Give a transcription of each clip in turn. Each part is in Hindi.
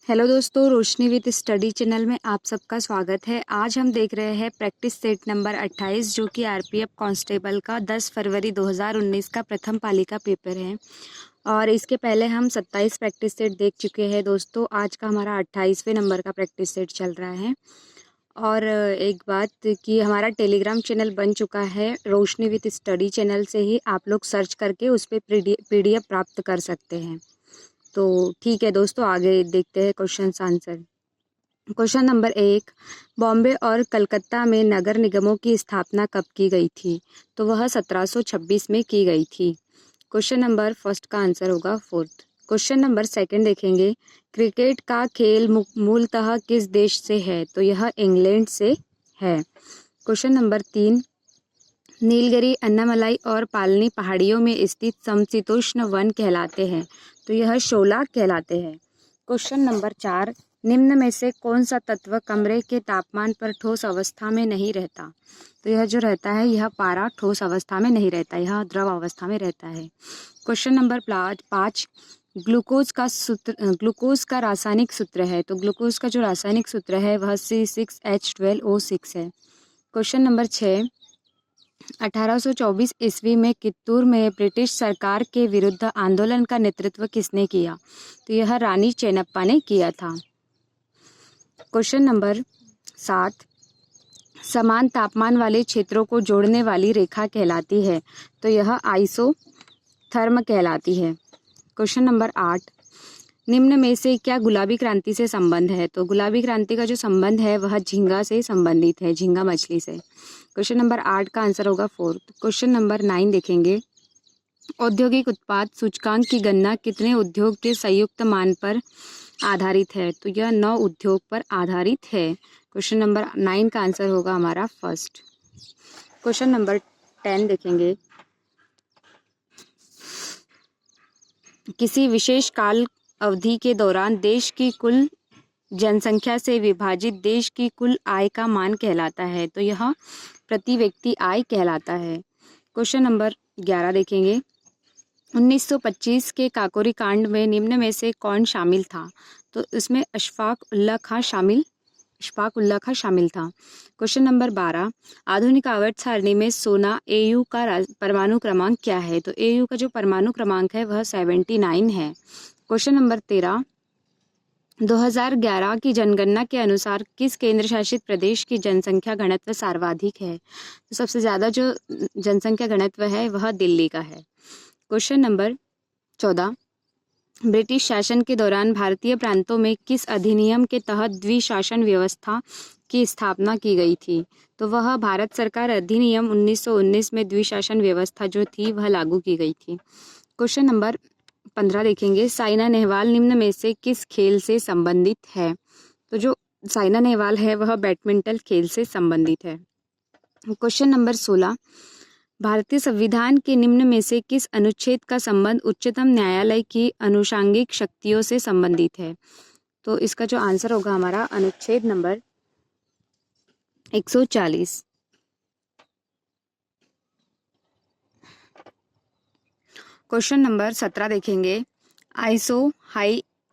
हेलो दोस्तों, रोशनी विद स्टडी चैनल में आप सबका स्वागत है। आज हम देख रहे हैं प्रैक्टिस सेट नंबर 28 जो कि आरपीएफ कांस्टेबल का 10 फरवरी 2019 का प्रथम पाली का पेपर है। और इसके पहले हम 27 प्रैक्टिस सेट देख चुके हैं दोस्तों। आज का हमारा 28वें नंबर का प्रैक्टिस सेट चल रहा है। और एक बात कि हमारा टेलीग्राम चैनल बन चुका है, रोशनी विद स्टडी चैनल से ही आप लोग सर्च करके उस पर पीडीएफ प्राप्त कर सकते हैं। तो ठीक है दोस्तों, आगे देखते हैं question answer. Question number 1, Bombay और कलकत्ता में नगर निगमों की स्थापना कब की गई थी? तो वह 1726 में की गई थी। क्वेश्चन नंबर फर्स्ट का आंसर होगा फोर्थ। क्वेश्चन नंबर सेकंड देखेंगे, क्रिकेट का खेल मूलतः किस देश से है? तो यह इंग्लैंड से है। क्वेश्चन नंबर 3, नीलगिरी, अन्नामलाई और पालनी पहाड़ियों में स्थित समशीतोष्ण वन कहलाते हैं? तो यह शोला कहलाते हैं। क्वेश्चन नंबर 4, निम्न में से कौन सा तत्व कमरे के तापमान पर ठोस अवस्था में नहीं रहता? तो यह जो रहता है, यह पारा ठोस अवस्था में नहीं रहता, यह द्रव अवस्था में रहता है। क्वेश्चन नंबर 5, ग्लूकोज का रासायनिक सूत्र है? तो ग्लूकोज का जो रासायनिक सूत्र है वह C6H12O6 है। क्वेश्चन नंबर 6, 1824 ईस्वी में कित्तूर में ब्रिटिश सरकार के विरुद्ध आंदोलन का नेतृत्व किसने किया? तो यह रानी चेन्नप्पा ने किया था। क्वेश्चन नंबर 7, समान तापमान वाले क्षेत्रों को जोड़ने वाली रेखा कहलाती है? तो यह आइसोथर्म कहलाती है। क्वेश्चन नंबर 8, निम्न में से क्या गुलाबी क्रांति से संबंध है? तो गुलाबी क्रांति का जो संबंध है वह झींगा से संबंधित है, झींगा मछली से। क्वेश्चन नंबर 8 का आंसर होगा फोर्थ। क्वेश्चन नंबर 9 देखेंगे, औद्योगिक उत्पाद सूचकांक की गणना कितने उद्योग के संयुक्त मान पर आधारित है? तो यह 9 उद्योग पर आधारित है। क्वेश्चन नंबर 9 का आंसर होगा हमारा फर्स्ट। क्वेश्चन नंबर 10 देखेंगे, किसी विशेष काल अवधि के दौरान देश की कुल जनसंख्या से विभाजित देश की कुल आय का मान कहलाता है? तो यह प्रति व्यक्ति आय कहलाता है। क्वेश्चन नंबर 11 देखेंगे, 1925 के काकोरी कांड में निम्न में से कौन शामिल था? तो इसमें अशफाक उल्लाह खां शामिल था। क्वेश्चन नंबर 12, आधुनिक आवर्त सारणी में सोना एयू का परमाणु क्रमांक क्या है? तो एयू का जो परमाणु क्रमांक है वह 79 है। क्वेश्चन नंबर 13, 2011 की जनगणना के अनुसार किस केंद्र शासित प्रदेश की जनसंख्या घनत्व सर्वाधिक है? तो सबसे ज़्यादा जो जनसंख्या घनत्व है वह दिल्ली का है। क्वेश्चन नंबर 14, ब्रिटिश शासन के दौरान भारतीय प्रांतों में किस अधिनियम के तहत द्विशासन व्यवस्था की स्थापना की गई थी? तो वह भारत सरकार अधिनियम 1919 में द्विशासन व्यवस्था जो थी वह लागू की गई थी। क्वेश्चन नंबर 15 देखेंगे, साइना नेहवाल निम्न में से किस खेल से संबंधित है? तो जो साइना नेहवाल है वह बैडमिंटन खेल से संबंधित है। क्वेश्चन नंबर 16, भारतीय संविधान के निम्न में से किस अनुच्छेद का संबंध उच्चतम न्यायालय की अनुषांगिक शक्तियों से संबंधित है? तो इसका जो आंसर होगा हमारा अनुच्छेद नंबर 140। क्वेश्चन नंबर 17 देखेंगे,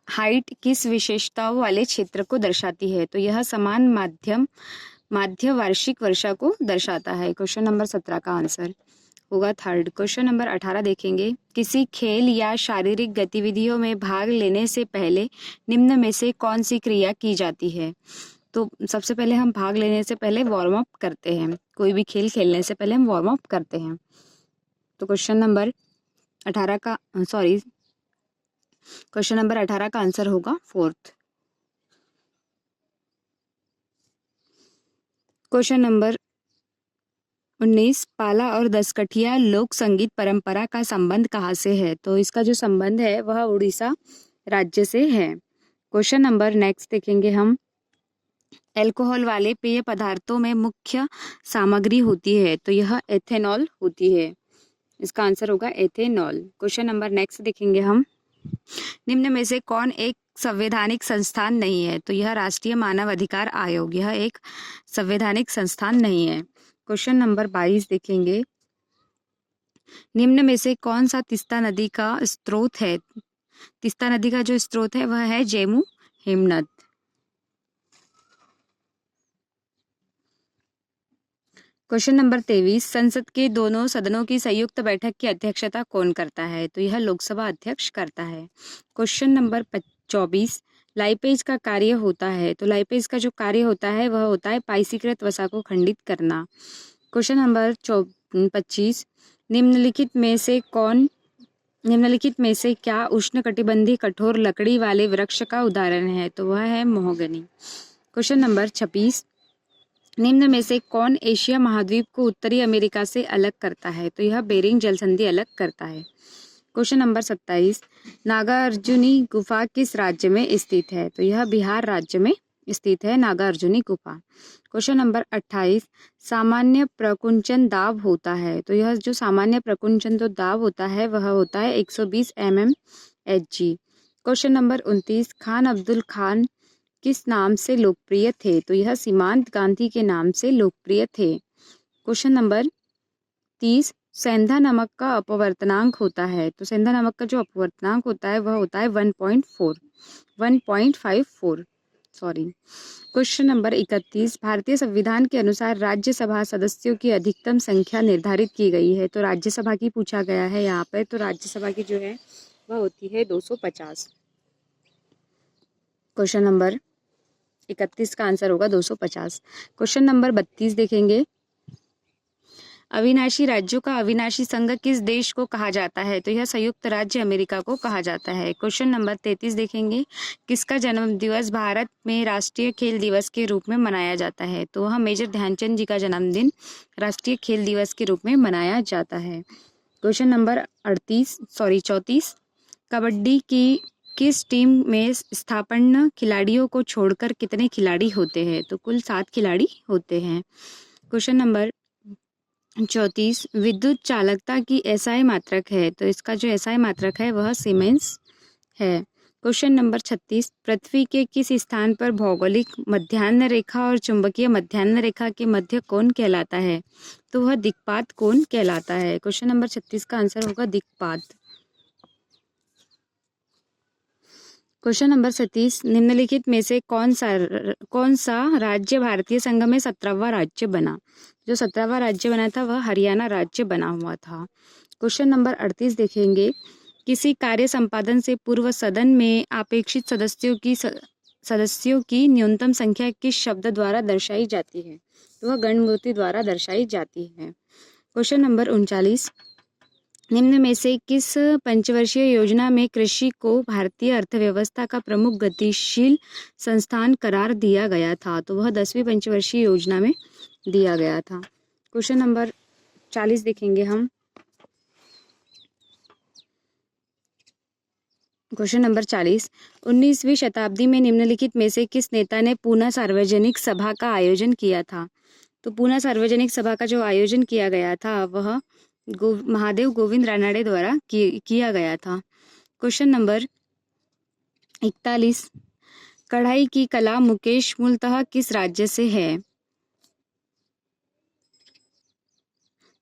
हाइट किस विशेषताओं वाले क्षेत्र को दर्शाती है? तो यह समान माध्य वार्षिक वर्षा को दर्शाता है। क्वेश्चन नंबर 17 का आंसर होगा थर्ड। क्वेश्चन नंबर 18 देखेंगे, किसी खेल या शारीरिक गतिविधियों में भाग लेने से पहले निम्न में से कौन सी क्रिया की जाती है? तो सबसे पहले हम भाग लेने से पहले वार्म अप करते हैं। कोई भी खेल खेलने से पहले हम वार्म अप करते हैं। तो क्वेश्चन नंबर 18 का आंसर होगा फोर्थ। क्वेश्चन नंबर 19, पाला और दसकठिया लोक संगीत परंपरा का संबंध कहाँ से है? तो इसका जो संबंध है वह उड़ीसा राज्य से है। क्वेश्चन नंबर नेक्स्ट देखेंगे हम, अल्कोहल वाले पेय पदार्थों में मुख्य सामग्री होती है? तो यह एथेनॉल होती है। इसका आंसर होगा एथेनॉल। क्वेश्चन नंबर नेक्स्ट देखेंगे हम, निम्न में से कौन एक संवैधानिक संस्थान नहीं है? तो यह राष्ट्रीय मानव अधिकार आयोग, यह एक संवैधानिक संस्थान नहीं है। क्वेश्चन नंबर 22 देखेंगे, निम्न में से कौन सा तीस्ता नदी का स्रोत है? तीस्ता नदी का जो स्रोत है वह है जेमू हेमनद। क्वेश्चन नंबर 23, संसद के दोनों सदनों की संयुक्त बैठक की अध्यक्षता कौन करता है? तो यह लोकसभा अध्यक्ष करता है। क्वेश्चन नंबर 24, लाइपेज का कार्य होता है। तो लाइपेज का जो कार्य होता है वह होता है पाइसीकृत वसा को खंडित करना। क्वेश्चन नंबर 25, निम्नलिखित में से क्या उष्णकटिबंधीय कठोर लकड़ी वाले वृक्ष का उदाहरण है? तो वह है महोगनी। क्वेश्चन नंबर 26, निम्न में से कौन एशिया महाद्वीप को उत्तरी अमेरिका से अलग करता है? तो यह बेरिंग जलसंधि अलग करता है। क्वेश्चन नंबर 27, नागार्जुनी गुफा किस राज्य में स्थित है? तो यह बिहार राज्य में स्थित है नागार्जुनी गुफा। क्वेश्चन नंबर 28, सामान्य प्रकुंचन दाब होता है। तो यह जो सामान्य प्रकुंचन तो दाब होता है वह होता है 120 mmHg। Question number 29, Khan Abdul Khan किस नाम से लोकप्रिय थे? तो यह सीमांत गांधी के नाम से लोकप्रिय थे। क्वेश्चन नंबर 30, सेंधा नमक का अपवर्तनांक होता है। तो सेंधा नमक का जो अपवर्तनांक होता है वह होता है 1.54 सॉरी। क्वेश्चन नंबर 31, भारतीय संविधान के अनुसार राज्यसभा सदस्यों की अधिकतम संख्या निर्धारित की गई है। तो राज्यसभा की पूछा गया है यहाँ पे। तो राज्यसभा की जो है वह होती है 250। क्वेश्चन नंबर 31 का आंसर होगा 250। क्वेश्चन नंबर 32 देखेंगे, अविनाशी राज्यों का अविनाशी संघ किस देश को कहा जाता है? तो यह संयुक्त राज्य अमेरिका को कहा जाता है। क्वेश्चन नंबर 33 देखेंगे, किसका जन्म दिवस भारत में राष्ट्रीय खेल दिवस के रूप में मनाया जाता है? तो वह मेजर ध्यानचंद जी का जन्मदिन राष्ट्रीय खेल दिवस के रूप में मनाया जाता है। क्वेश्चन नंबर 34, कबड्डी की किस टीम में स्थापन्न खिलाड़ियों को छोड़कर कितने खिलाड़ी होते हैं? तो कुल 7 खिलाड़ी होते हैं। क्वेश्चन नंबर 34, विद्युत चालकता की एसआई मात्रक है। तो इसका जो एसआई मात्रक है वह सीमेंस है। क्वेश्चन नंबर 36, पृथ्वी के किस स्थान पर भौगोलिक मध्याह्न रेखा और चुंबकीय मध्याह्न रेखा के मध्य कोण कहलाता है? तो वह दिक्पात कोण कहलाता है। क्वेश्चन नंबर 36 का आंसर होगा दिक्पात। क्वेश्चन नंबर 37, निम्नलिखित में से कौन सा राज्य भारतीय संघ में 17वां राज्य बना? जो 17वां राज्य बना था वह हरियाणा राज्य बना हुआ था। क्वेश्चन नंबर 38 देखेंगे, किसी कार्य संपादन से पूर्व सदन में अपेक्षित सदस्यों की न्यूनतम संख्या किस शब्द द्वारा दर्शाई जाती है? तो वह गणमूर्ति द्वारा दर्शाई जाती है। क्वेश्चन नंबर 39, निम्न में से किस पंचवर्षीय योजना में कृषि को भारतीय अर्थव्यवस्था का प्रमुख गतिशील संस्थान करार दिया गया था? तो वह 10वीं पंचवर्षीय योजना में दिया गया था। क्वेश्चन नंबर 40 देखेंगे हम। क्वेश्चन नंबर 40, 19वीं शताब्दी में निम्नलिखित में से किस नेता ने पूना सार्वजनिक सभा का आयोजन किया था? तो पूना सार्वजनिक सभा का जो आयोजन किया गया था वह महादेव गोविंद रानड़े द्वारा किया गया था। क्वेश्चन नंबर 41, कढ़ाई की कला मुकेश मूलतः किस राज्य से है?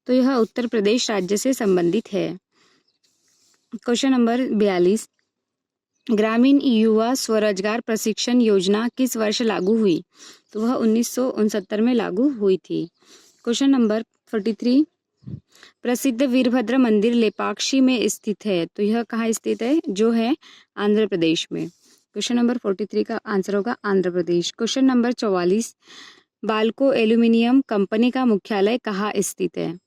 तो यह उत्तर प्रदेश राज्य से संबंधित है। क्वेश्चन नंबर 42, ग्रामीण युवा स्वरोजगार प्रशिक्षण योजना किस वर्ष लागू हुई? तो वह 1969 में लागू हुई थी। क्वेश्चन नंबर 43, प्रसिद्ध वीरभद्र मंदिर लेपाक्षी में स्थित है। तो यह कहाँ स्थित है? जो है आंध्र प्रदेश में। क्वेश्चन नंबर 43 का आंसर होगा Andhra Pradesh. Question number 44, BALCO aluminium company का मुख्यालय कहाँ स्थित है?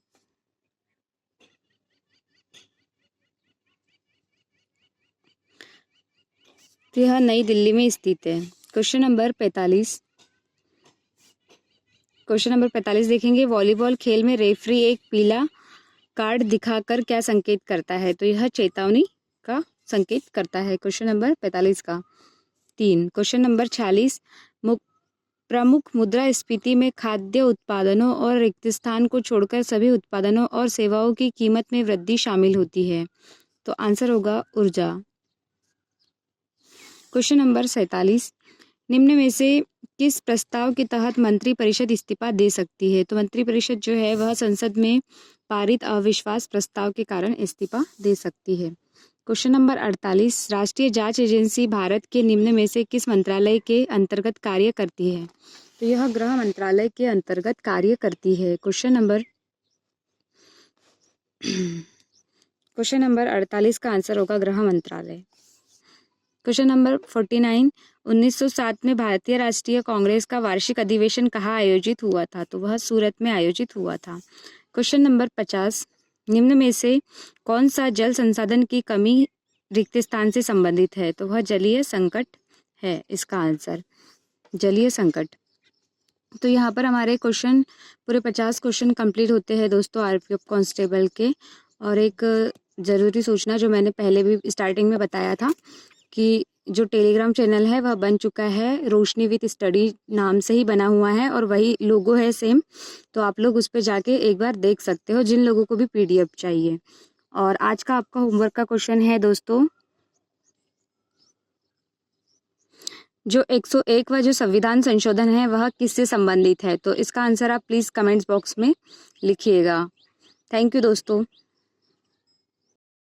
तो यह नई दिल्ली में स्थित है। क्वेश्चन नंबर 45, देखेंगे, वॉलीबॉल खेल में रेफरी एक पीला कार्ड दिखाकर क्या संकेत करता है? तो यह चेतावनी का संकेत करता है। क्वेश्चन नंबर 45 का 3। क्वेश्चन नंबर 46, प्रमुख मुद्रास्फीति में खाद्य उत्पादनों और रिक्त स्थान को छोड़कर सभी उत्पादनों और सेवाओं की कीमत में वृद्धि शामिल होती है। तो आंसर होगा ऊर्जा। क्वेश्चन नंबर 47, निम्न में से किस प्रस्ताव के तहत मंत्रिपरिषद इस्तीफा दे सकती है? तो मंत्रिपरिषद जो है वह संसद में पारित अविश्वास प्रस्ताव के कारण इस्तीफा दे सकती है। क्वेश्चन नंबर 48, राष्ट्रीय जांच एजेंसी भारत के निम्न में से किस मंत्रालय के अंतर्गत कार्य करती है? तो यह गृह मंत्रालय के अंतर्गत कार्य करती है। क्वेश्चन नंबर 48 का आंसर होगा गृह मंत्रालय। क्वेश्चन नंबर 49, 1907 में भारतीय राष्ट्रीय कांग्रेस का वार्षिक अधिवेशन कहाँ आयोजित हुआ था? तो वह सूरत में आयोजित हुआ था। क्वेश्चन नंबर 50, निम्न में से कौन सा जल संसाधन की कमी रिक्त स्थान से संबंधित है? तो वह जलीय संकट है इसका आंसर, जलीय संकट। तो यहाँ पर हमारे क्वेश्चन पूरे 50 क्वेश्चन कंप्लीट होते हैं दोस्तों आरपीएफ कांस्टेबल के। और एक ज़रूरी सूचना जो मैंने पहले भी स्टार्टिंग में बताया था कि जो टेलीग्राम चैनल है वह बन चुका है, रोशनी विद स्टडी नाम से ही बना हुआ है और वही लोगो है सेम। तो आप लोग उस पर जाके एक बार देख सकते हो जिन लोगों को भी पीडीएफ चाहिए। और आज का आपका होमवर्क का क्वेश्चन है दोस्तों, जो 101वां जो संविधान संशोधन है वह किससे संबंधित है? तो इसका आंसर आप प्लीज़ कमेंट्स बॉक्स में लिखिएगा। थैंक यू दोस्तों।